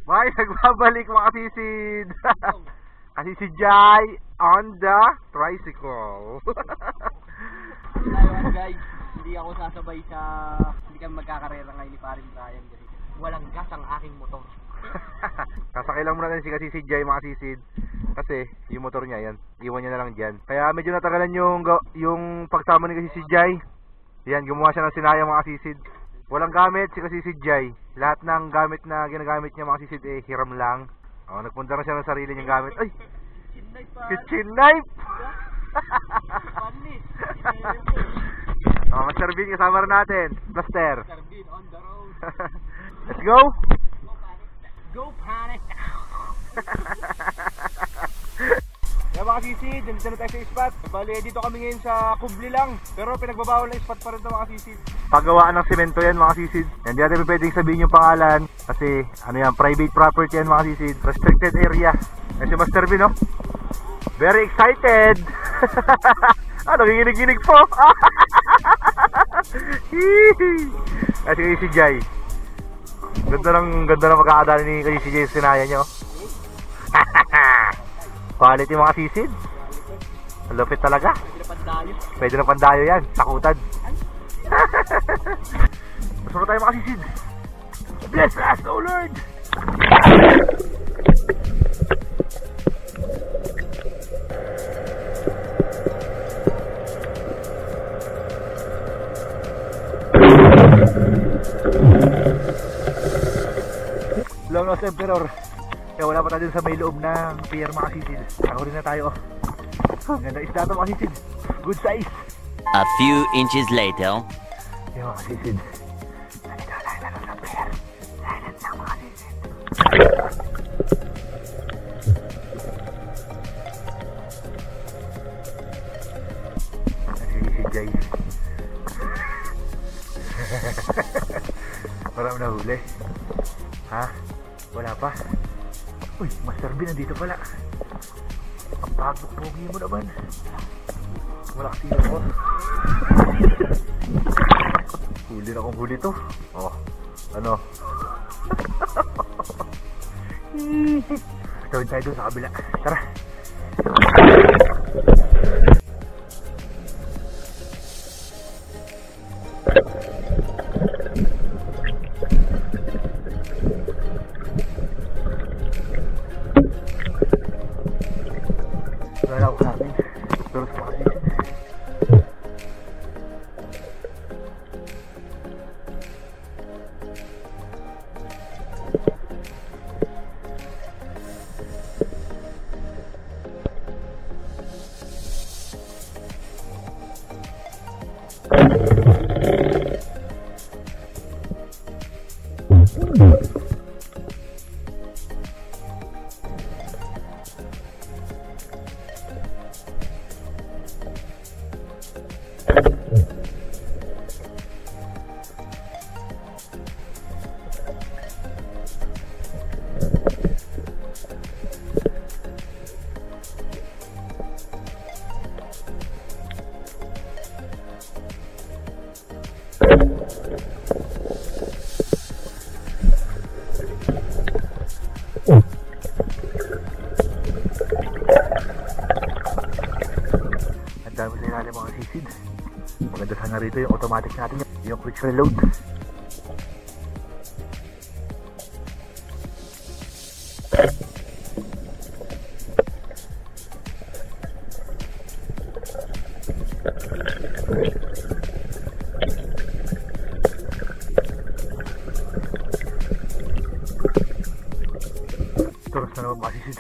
May nagbabalik mga kasisid. Kasi si Jai on the tricycle. Ayun guys, hindi ako sasabay sa... Hindi kami magkakarera ngayon ni Paring Brian kasi walang gas ang aking motor. Sasakay lang muna si kasi si Jai mga kasisid. Kasi yung motor niya yan, iwan niya na lang dyan. Kaya medyo natagalan yung pagsama ni kasi si Jai. Yan, gumawa siya ng sinayang mga kasisid. Walang gamit si kasi si Jai. Lahat ng gamit na ginagamit niya mga kasisid hiram lang. Nagpunta na siya ng sarili niyang gamit. Ay! Kitchen knife! Master Bean kasama rin natin. Blaster. Master Bean on the road. Let's go! Go panic! Kaya mga sisid, nandito na tayo sa spot. Bali, dito kami ngayon sa Kubli lang. Pero pinagbabawal na spot pa rin ito mga sisid. Paggawaan ng semento yan mga sisid. Hindi natin pwedeng sabihin yung pangalan. Kasi ano yan, private property yan mga sisid. Restricted area. Yan si Master Bean, no? Very excited! Nakikinig-ginig po! Kasi kayo si Jai. Ganda ng magkakadali ni kayo si Jai sa sinaya nyo. Quality mga sisid. Lupit talaga. Pwede na pandayo yan. Takutan. Masunod tayo mga sisid. Bless us, O Lord! Long lost emperor. Kaya wala pa tayo sa may loob ng pier mga sisid. Ako rin na tayo. Ganda isda ito mga sisid. Good size. A few inches later. Yung mga sisid. Nandito tayo na lang sa pier. Silent lang mga sisid. Nandito si Jai. Marami na huli. Ha? Wala pa. Uy, Master Bean nandito pala. Ang pagpupogi mo naman. Wala kasi ako. Huli na kong huli to. Ano? Tawid tayo doon sa kabila. Tara. Ang dami sa ilalim mga sisid. Maganda sana rito yung automatic natin, yung quick reload. Turos na naman mga sisid.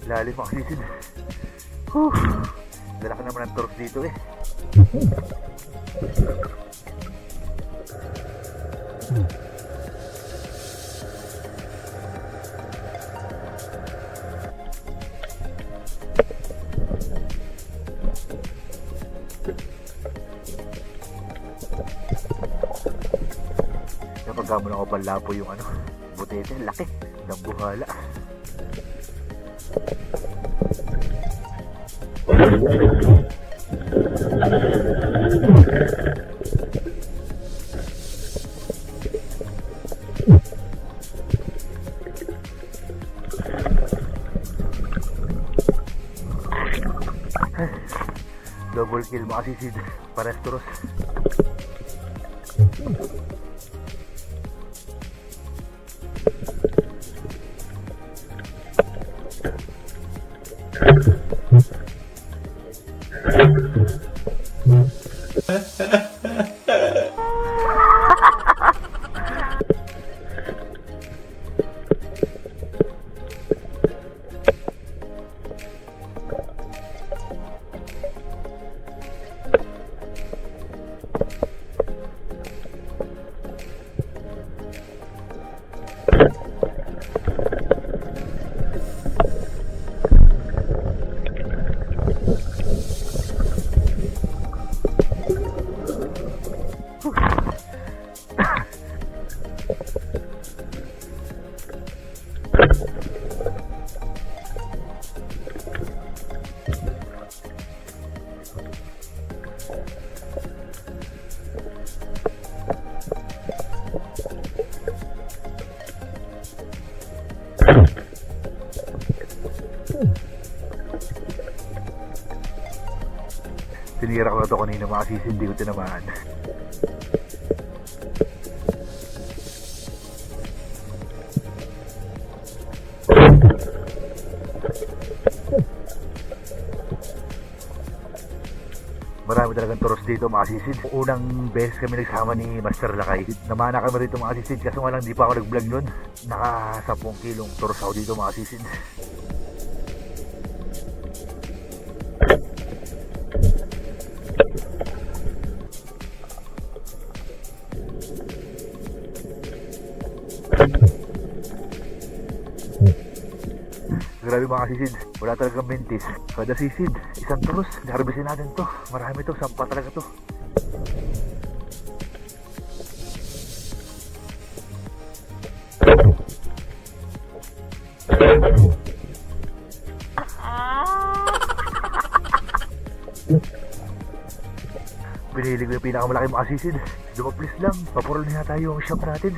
Lalim mga sisid. Dala ka naman ng torch dito eh. Baka mo na ako panlapo yung ano, butete, laki ng buhala. Double kill mga sisid, pares turos. Tinira ko na ito kanina mga sisid, hindi ko tinamaan. Marami talagang turos dito mga sisid. Unang beses kami nagsama ni Master Lakay. Namana kami rito mga sisid, kaso nga lang di pa ako nag-vlog nun. Naka 10 kilong turos ako dito mga sisid. Grabe mga sisid, wala talagang mentis. Kada sisid, isang turos. Harbisin natin to. Marami to, sampa talaga to. Pinili ko yung pinakamalaki mga sisid. Dumaplis lang, papurol na tayo yung shop natin.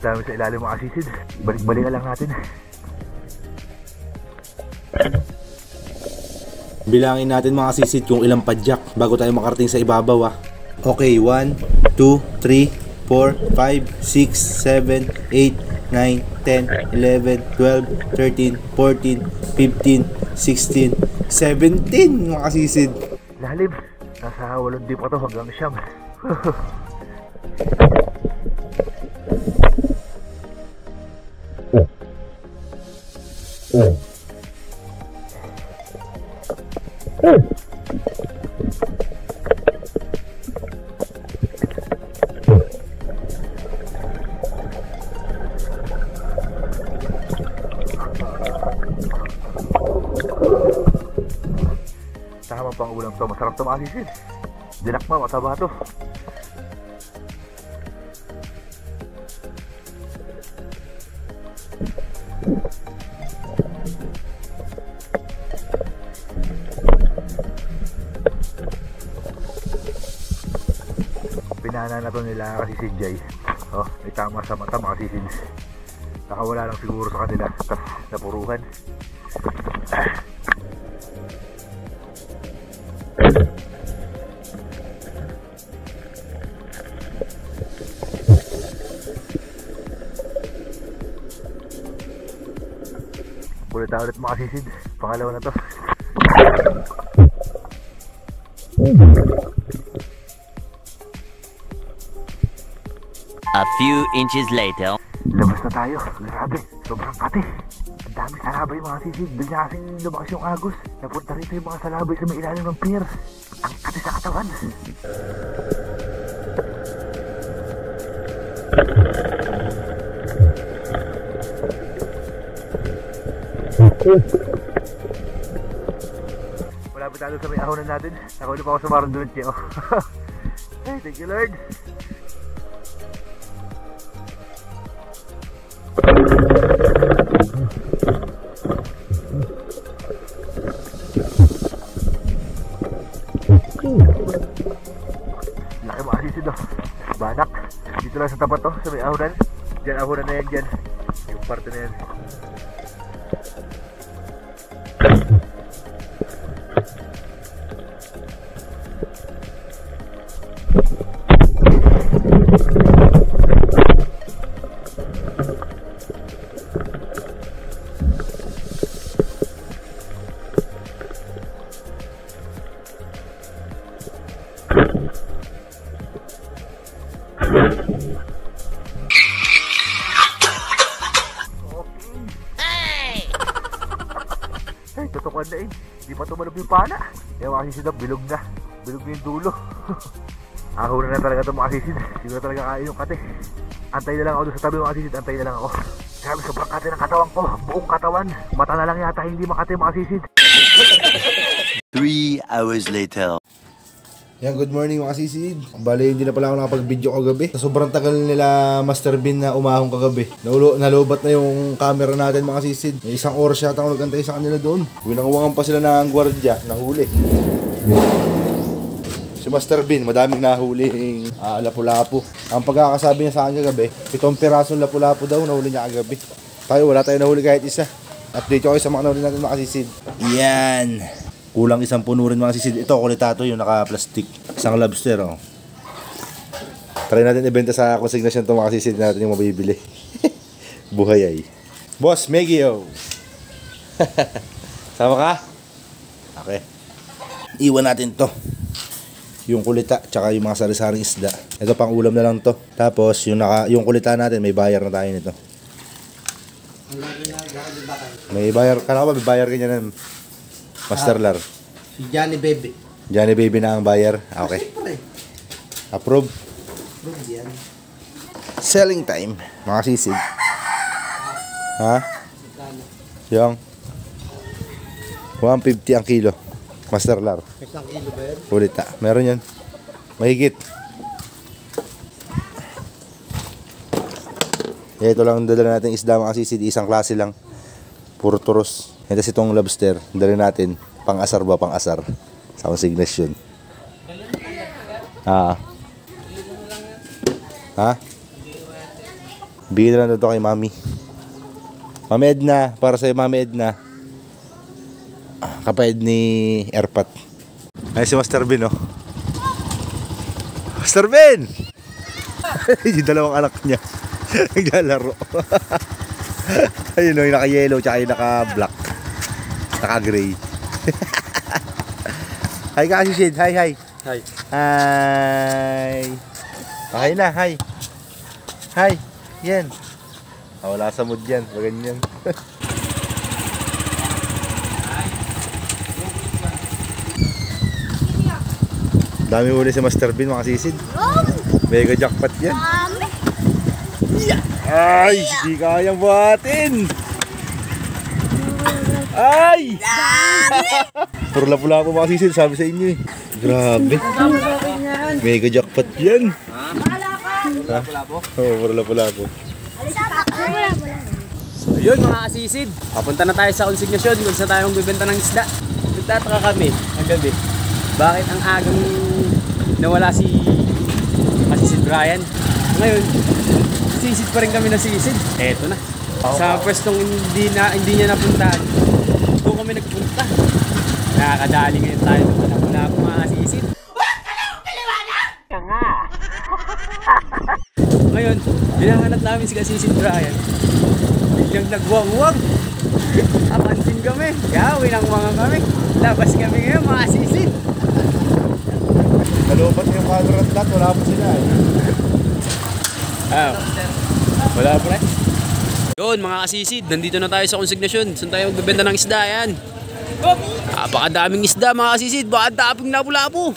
Ang dami sa ilalim mga sisid. Balik-balikan lang natin. Bilangin natin mga sisid kung ilang padyak bago tayo makarating sa ibabaw. Okay, 1, 2, 3, 4, 5, 6, 7, 8, 9, 10, 11, 12, 13, 14, 15, 16, 17 mga sisid. Lalim. Nasa 8 di pa to hanggang siyam. Tama pang ulam to, masarap to mga sisid. Dinakma, mataba to. Pinana na to nila kasi si Jay. Oh, may tama sa mata mga sisid. Nakawala lang siguro sa kanila. Tapos napuruhan. Ulit na ulit mga sisid. Pangalawa na to. A few inches later. Labas na tayo. Grabe, sobrang kati. Ang dami salabay mga sisid. Bigla kasing lumakas yung agos. Napunta rito yung mga salabay sa may ilalim ng pier. Ang kati sa katawan. Malapit tayo sa may ahonan natin. Nakulip ako sa Marondonche. Hey, thank you Lord. Laki mga sisid oh. Banak. Dito lang sa tapat to, sa may ahonan. Diyan ahonan na yan dyan. Yung parte na yan. Ay, tutukan na eh. Di pa tumalab yung pana. Kaya mga sisid na, bilog na. Bilog na yung dulo. Ahura na talaga ito mga sisid. Siguro talaga kaya yung kate. Antay na lang ako doon sa tabi mga sisid. Antay na lang ako. Grabe, sobrang kate ng katawan ko. Buong katawan. Mata na lang yata hindi makate mga sisid. 3 hours later. Yan, good morning mga sisid. Bale, hindi na pala ako nakapag-video kagabi. Sa sobrang tagal nila Master Bean na umahong kagabi. Nalubat na yung camera natin mga sisid. May isang oras yata ako nagantay sa kanila doon. Winanguwangan pa sila ng gwardiya, nahuli. Si Master Bean, madaming nahuling lapu-lapu. Ang pagkakasabi niya sa akin kagabi, 7 pirasong lapu-lapu daw nahuli niya kagabi. Tayo, wala tayo nahuli kahit isa. Update ko kayo sa mga nahuli natin mga sisid. Yan. Kulang isang puno rin mga sisid. Ito, kulitato yung naka-plastic. Isang lobster, oh. Try natin ibenta sa consignation ito mga sisid natin yung mabibili. Buhay ay. Boss, Megio. Sama ka? Okay. Iwan natin to. Yung kulita, tsaka yung mga sari-saring isda. Ito pang ulam na lang to. Tapos, yung kulita natin, may bayar na tayo nito. May bayar. Kala ko ba may bayar kanya ng Master Lar? Si Johnny Baby. Johnny Baby na ang buyer. Okay. Approve. Yan. Selling time. Mga sisid. Ha? Yung 150 ang kilo. Master Lar. Isang kilo ba yan? Ulita. Meron yan. Mahigit. Ito lang dala natin isda mga sisid. Isang klase lang. Puro turos. Ito itong lobster, dali natin pang-asar ba, pang-asar sa consignation. Ha? Bigyan na lang ito kay Mami. Mami Edna, para sa'yo Mami Edna. Kapatid ni Erpat. Ay si Master Ben, oh. Master Ben! Yung dalawang anak niya. Naglalaro. Ayun o, yung naka-yellow tsaka yung naka-black. Naka-gray. Hi ka kasi Sid. Hi. Hi. Hi. Okay na, hi. Hi. Yan. Wala sa mood yan. Ganyan. Dami huli si Master Bean mga sisid. Mega jackpot yan. Ay, di kayang buhatin. Ay! Puro lapu-lapu mga sisid, sabi sa inyo eh. Grabe. Mega jackpot yan. Ha? Oo, puro lapu-lapu. So yun mga kasisid, papunta na tayo sa consignation kung saan tayo bibenta ng isda. Nagtataka kami ang gabi. Bakit ang agang nawala si Kasisid Brian? Ngayon, Magsisid pa rin kami na sisid. Eto na. Sa pwestong hindi niya napuntahan, doon kami nagpunta. Nakakadali ngayon tayo ng wala po mga sisid. Ngayon, binahanap namin si Kasisid Brian. Biglang nagwang-wang. Apansin kami. Gawin ang mga kami. Labas kami ngayon mga sisid. Nalupat yung quadrant lot, wala pa sila eh. Wala pre. Yun mga kasisid, nandito na tayo sa konsignasyon. Saan tayo magbebenta ng isda yan? Baka daming isda mga kasisid. Baka daming lapu-lapu.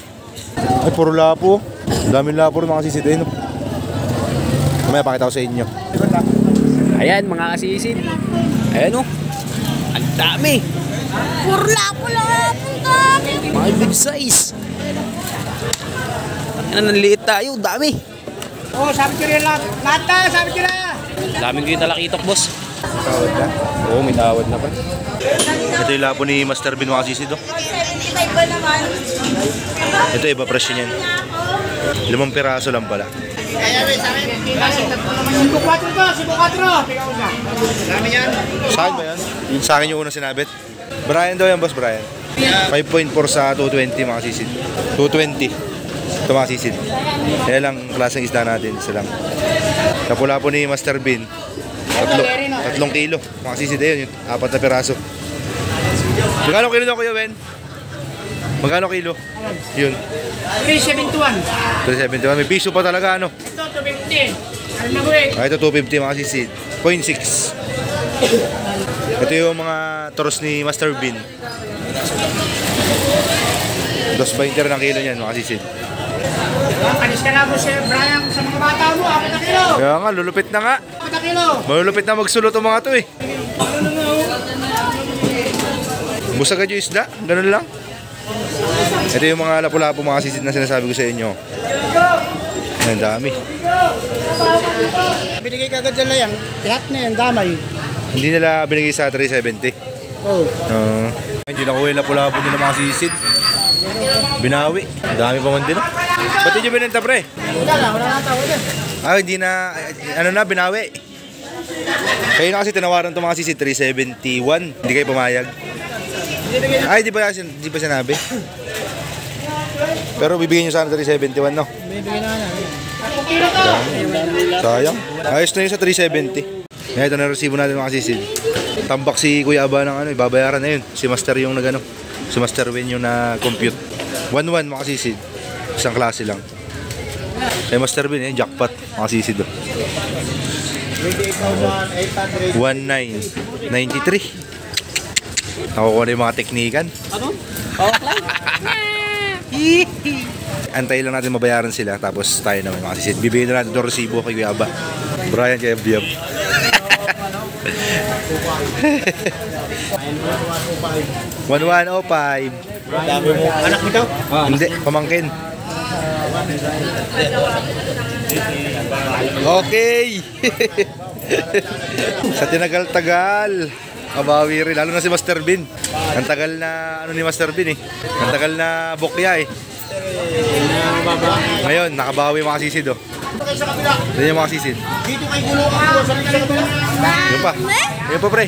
Ay, puro lapo. Daming lapo rin mga sisid. Ayun. Mamaya pakita ko sa inyo. Ayan mga kasisid. Ayan oh. Ang dami. Puro lapo-lapo dami. Mga big size. Ano, nanliit tayo. Dami. Oh, sabi ko rin lahat tayo, sabi ko na. Daming ko yung talakitok, boss. Tawad na. Oo, may tawad na pa. Ito yung lapo ni Master Bin mga sisid. 75 ba naman? Ito iba presyo niyan. 5 piraso lang pala. Sibo 4 to, Sibo 4. Pigaw na. Dami yan. Saan ba yan? Sa akin yung unang sinabit. Brian daw yan, boss Brian. 5.4 sa 220 mga sisid. 220. Ito mga sisid. Kaya lang klaseng isda natin. Isa lang. Kapula po ni Master Bin. 3 kilo. Mga sisid ayun. 4 na piraso. Magkano kilo na Kuya Ben? Magkano kilo? Yun. 371. 371. May piso pa talaga ano? Ito, 250. Ano na ko eh? Ito 250 mga sisid. 0.6. Ito yung mga toros ni Master Bin. 2.20 ng kilo niyan mga sisid. Panis ka na po si Brian sa mga bata mo, 4 na kilo. Kaya nga, lulupit na nga. 4 na kilo. Malulupit na magsulot ang mga to eh. Busag agad yung isda, ganun lang. Ito yung mga lapu-lapu mga sisid na sinasabi ko sa inyo. Ang dami. Binigay ka agad dyan lang yan. Lahat na yan, damay. Hindi nila binigay sa 370. Oh. Hindi nakuha yung lapu-lapu nila mga sisid. Binawi. Ang dami pa man din. Ba't hindi nyo binenta pre? Wala na tawad yan. Hindi na, ano na, binawi. Kayo na kasi tinawaran itong mga sisid 371. Hindi kayo pumayag. Ay, di ba sinabi? Pero bibigyan nyo sana 371, no? Bibigyan na na. Sayang. Ayos na yun sa 370. Ngayon, ito na resibo natin mga sisid. Tambak si Kuya Aba ng ano, babayaran na yun. Si Master yung nagano. Si Master Win yung na-compute. 1-1 mga sisid. Isang klase lang. Kay Master Win, jackpot mga sisid. 1993. Nakukuha na yung mga teknikan. Ano? Antay lang natin mabayaran sila. Tapos tayo naman mga sisid. Bibigyan na natin itong resibo kay Kuya Aba. Brian kay Abdiab. 1105. Anak mo daw? Hindi, pamangkin. Okay. Sa tinagal-tagal, kabawi rin. Lalo na si Master Bin. Ang tagal na, ano ni Master Bin eh. Ang tagal na bukya eh. Ngayon, nakabawi mga sisid oh. Yan yung mga sisid. Dito kay Gulong ako. Sa kabila. Yun pa. Yun pa pre.